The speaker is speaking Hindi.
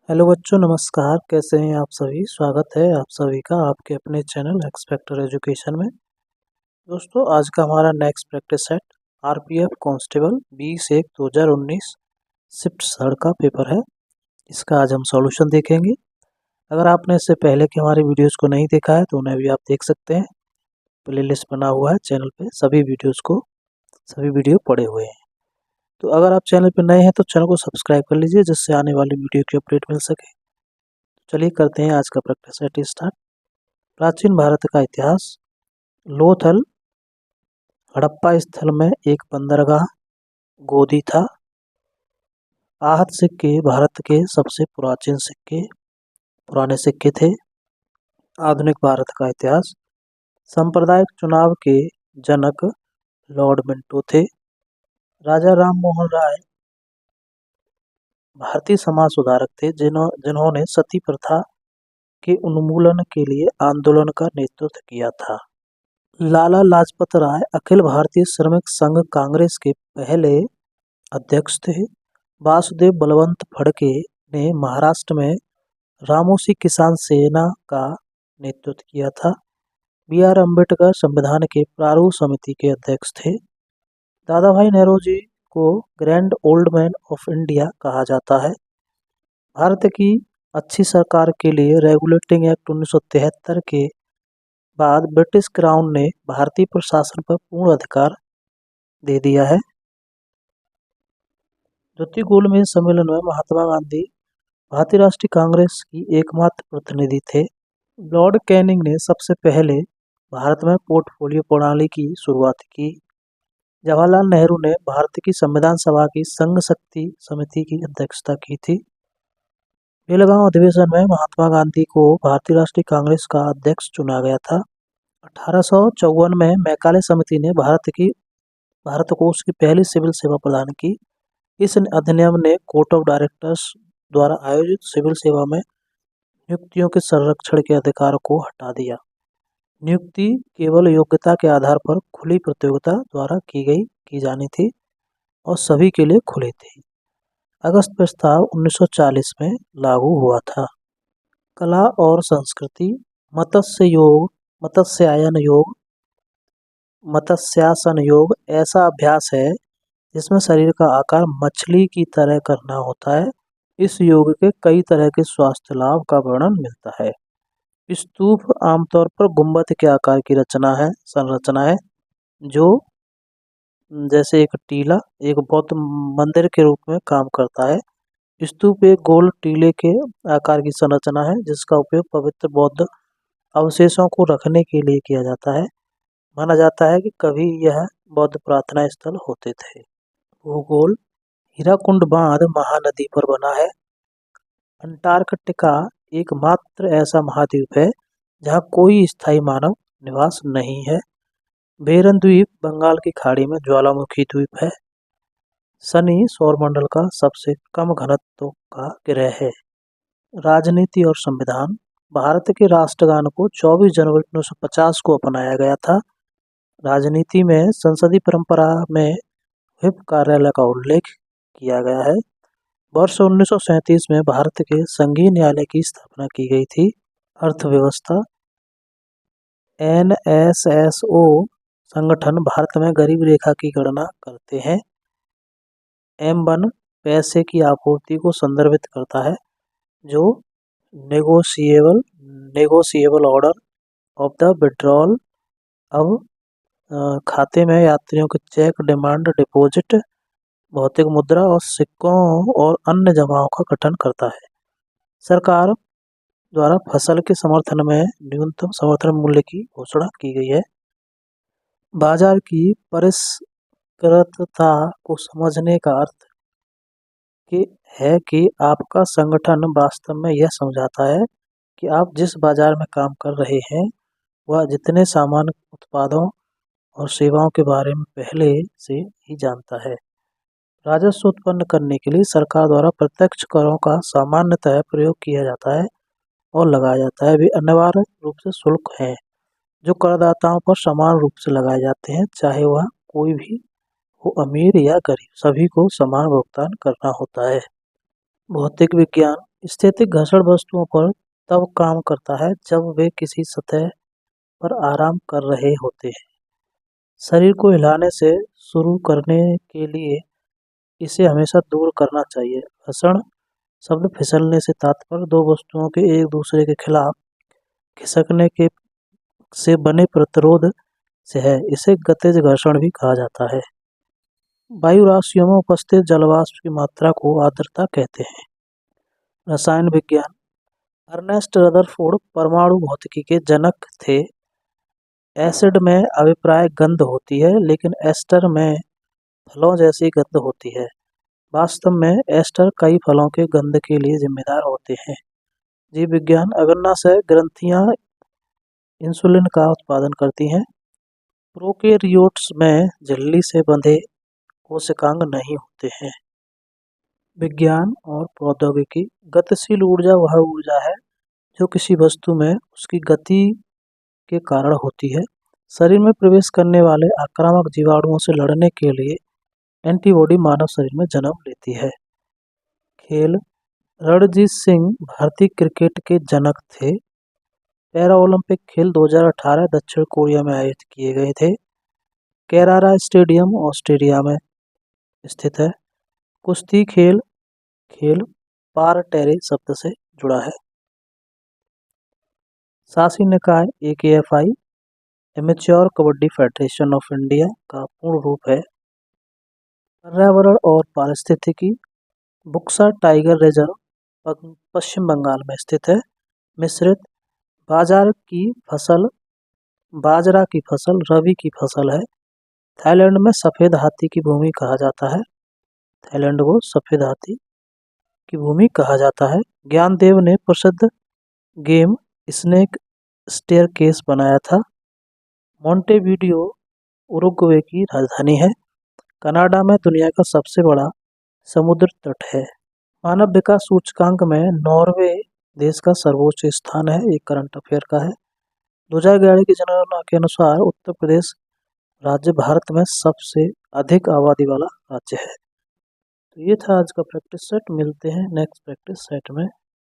हेलो बच्चों, नमस्कार। कैसे हैं आप सभी? स्वागत है आप सभी का आपके अपने चैनल एक्सपेक्टर एजुकेशन में। दोस्तों, आज का हमारा next practice set RPF constable 20/1/2019 shift third का पेपर है। इसका आज हम सॉल्यूशन देखेंगे। अगर आपने इससे पहले के हमारे वीडियोस को नहीं देखा है तो उन्हें भी आप देख सकते हैं। प्लेलिस्ट बना हुआ है चैनल पे, सभी वीडियो पड़े हुए हैं। तो अगर आप चैनल पर नए हैं तो चैनल को सब्सक्राइब कर लीजिए, जिससे आने वाली वीडियो की अपडेट मिल सके। चलिए करते हैं आज का प्रैक्टिस सेट स्टार्ट। प्राचीन भारत का इतिहास। लोथल हड़प्पा स्थल में एक बंदरगाह गोदी था। आहत सिक्के भारत के सबसे पुराने सिक्के थे। आधुनिक भारत का इतिहास। सांप्रदायिक चुनाव के जनक लॉर्ड मिंटो थे। राजा राम मोहन राय भारतीय समाज सुधारक थे, जिन्होंने सती प्रथा के उन्मूलन के लिए आंदोलन का नेतृत्व किया था। लाला लाजपत राय अखिल भारतीय श्रमिक संघ कांग्रेस के पहले अध्यक्ष थे। वासुदेव बलवंत फड़के ने महाराष्ट्र में रामोसी किसान सेना का नेतृत्व किया था। बी.आर. अम्बेडकर संविधान के प्रारूप समिति के अध्यक्ष थे। दादा भाई नौरोजी को grand old man of India कहा जाता है। भारत की अच्छी सरकार के लिए रेगुलेटिंग एक्ट 1973 के बाद ब्रिटिश क्राउन ने भारतीय प्रशासन पर पूर्ण अधिकार दे दिया है। द्वितीय गोलमेज सम्मेलन में महात्मा गांधी भारतीय राष्ट्रीय कांग्रेस की एकमात्र प्रतिनिधि थे। लॉर्ड कैनिंग ने सबसे पहले भारत में पोर्टफोलियो प्रणाली की शुरुआत की। जवाहरलाल नेहरू ने भारत की संविधान सभा की संघ शक्ति समिति की अध्यक्षता की थी। बेलगांव अधिवेशन में महात्मा गांधी को भारतीय राष्ट्रीय कांग्रेस का अध्यक्ष चुना गया था। 1854 में मैकाले समिति ने भारत को उसकी पहली सिविल सेवा प्रदान की। इस अधिनियम ने कोर्ट ऑफ डायरेक्टर्स द्वारा आयोजित सिविल सेवा में नियुक्तियों के संरक्षण के अधिकार को हटा दिया। नियुक्ति केवल योग्यता के आधार पर खुली प्रतियोगिता द्वारा की जानी थी और सभी के लिए खुली थी। अगस्त प्रस्ताव 1940 में लागू हुआ था। कला और संस्कृति। मत्स्यासन योग ऐसा अभ्यास है जिसमें शरीर का आकार मछली की तरह करना होता है। इस योग के कई तरह के स्वास्थ्य लाभ का वर्णन मिलता है। स्तूप आमतौर पर गुंबद के आकार की संरचना है, जो जैसे एक टीला एक बौद्ध मंदिर के रूप में काम करता है। स्तूप एक गोल टीले के आकार की संरचना है, जिसका उपयोग पवित्र बौद्ध अवशेषों को रखने के लिए किया जाता है। माना जाता है कि कभी यह बौद्ध प्रार्थना स्थल होते थे। भूगोल। हीराकुंड बांध महानदी पर बना है। अंटार्कटिका एकमात्र ऐसा महाद्वीप है जहां कोई स्थायी मानव निवास नहीं है। बेरन द्वीप बंगाल की खाड़ी में ज्वालामुखी द्वीप है। शनि सौरमंडल का सबसे कम घनत्व का ग्रह है। राजनीति और संविधान। भारत के राष्ट्रगान को 24 जनवरी 1950 को अपनाया गया था। राजनीति में संसदीय परंपरा में व्हिप कार्यालय का उल्लेख किया गया है। वर्ष 1937 में भारत के संघीय न्यायालय की स्थापना की गई थी। अर्थव्यवस्था। एनएसएसओ संगठन भारत में गरीब रेखा की गणना करते हैं। M1 पैसे की आपूर्ति को संदर्भित करता है, जो negotiable order of the withdrawal अब खाते में यात्रियों के चेक, डिमांड डिपॉजिट, भौतिक मुद्रा और सिक्कों और अन्य जमाओं का गठन करता है। सरकार द्वारा फसल के समर्थन में न्यूनतम समर्थन मूल्य की घोषणा की गई है। बाजार की परिष्कृतता को समझने का अर्थ है कि आपका संगठन वास्तव में यह समझाता है कि आप जिस बाजार में काम कर रहे हैं वह जितने सामान्य उत्पादों और सेवाओं के बारे में पहले से ही जानता है। राजस्व उत्पन्न करने के लिए सरकार द्वारा प्रत्यक्ष करों का सामान्यतः प्रयोग किया जाता है और लगाया जाता है। वे अनिवार्य रूप से शुल्क हैं जो करदाताओं पर समान रूप से लगाए जाते हैं, चाहे वह कोई भी हो, अमीर या गरीब, सभी को समान भुगतान करना होता है। भौतिक विज्ञान। स्थैतिक घर्षण वस्तुओं पर तब काम करता है जब वे किसी सतह पर आराम कर रहे होते हैं। शरीर को हिलाने से शुरू करने के लिए इसे हमेशा दूर करना चाहिए। घर्षण शब्द फिसलने से तात्पर्य दो वस्तुओं के एक दूसरे के खिलाफ खिसकने के से बने प्रतिरोध से है। इसे गतिज घर्षण भी कहा जाता है। वायु राशियों में उपस्थित जलवाष्प की मात्रा को आर्द्रता कहते हैं। रसायन विज्ञान। अर्नेस्ट रदरफोर्ड परमाणु भौतिकी के जनक थे। एसिड में अभिप्राय गंध होती है, लेकिन एस्टर में फलों जैसी गंध होती है। वास्तव में एस्टर कई फलों के गंध के लिए जिम्मेदार होते हैं। जीव विज्ञान। अग्न्याशय ग्रंथियां इंसुलिन का उत्पादन करती हैं। प्रोकैरियोट्स में झिल्ली से बंधे कोशिकांग नहीं होते हैं। विज्ञान और प्रौद्योगिकी। गतिशील ऊर्जा वह ऊर्जा है जो किसी वस्तु में उसकी गति के कारण होती है। शरीर में प्रवेश करने वाले आक्रामक जीवाणुओं से लड़ने के लिए एंटीबॉडी मानव शरीर में जन्म लेती है। खेल। रणजीत सिंह भारतीय क्रिकेट के जनक थे। पैरा ओलंपिक खेल 2018 दक्षिण कोरिया में आयोजित किए गए थे। केराला स्टेडियम ऑस्ट्रेलिया में स्थित है। कुश्ती खेल पार टेरे शब्द से जुड़ा है। शासी निकाय AKFI amateur kabaddi federation of India का पूर्ण रूप है। पर्यावरण और पारिस्थितिकी। बुक्सा टाइगर रिजर्व पश्चिम बंगाल में स्थित है। मिश्रित। बाजरा की फसल रबी की फसल है। थाईलैंड में सफेद हाथी की भूमि कहा जाता है। थाईलैंड को सफेद हाथी की भूमि कहा जाता है। ज्ञानदेव ने प्रसिद्ध गेम स्नेक स्टेयरकेस बनाया था। मोंटेवीडियो उरुग्वे की राजधानी है। कनाडा में दुनिया का सबसे बड़ा समुद्र तट है। मानव विकास सूचकांक में नॉर्वे देश का सर्वोच्च स्थान है। एक करंट अफेयर का है। 2011 की जनगणना के अनुसार उत्तर प्रदेश राज्य भारत में सबसे अधिक आबादी वाला राज्य है। तो ये था आज का प्रैक्टिस सेट। मिलते हैं नेक्स्ट प्रैक्टिस सेट में।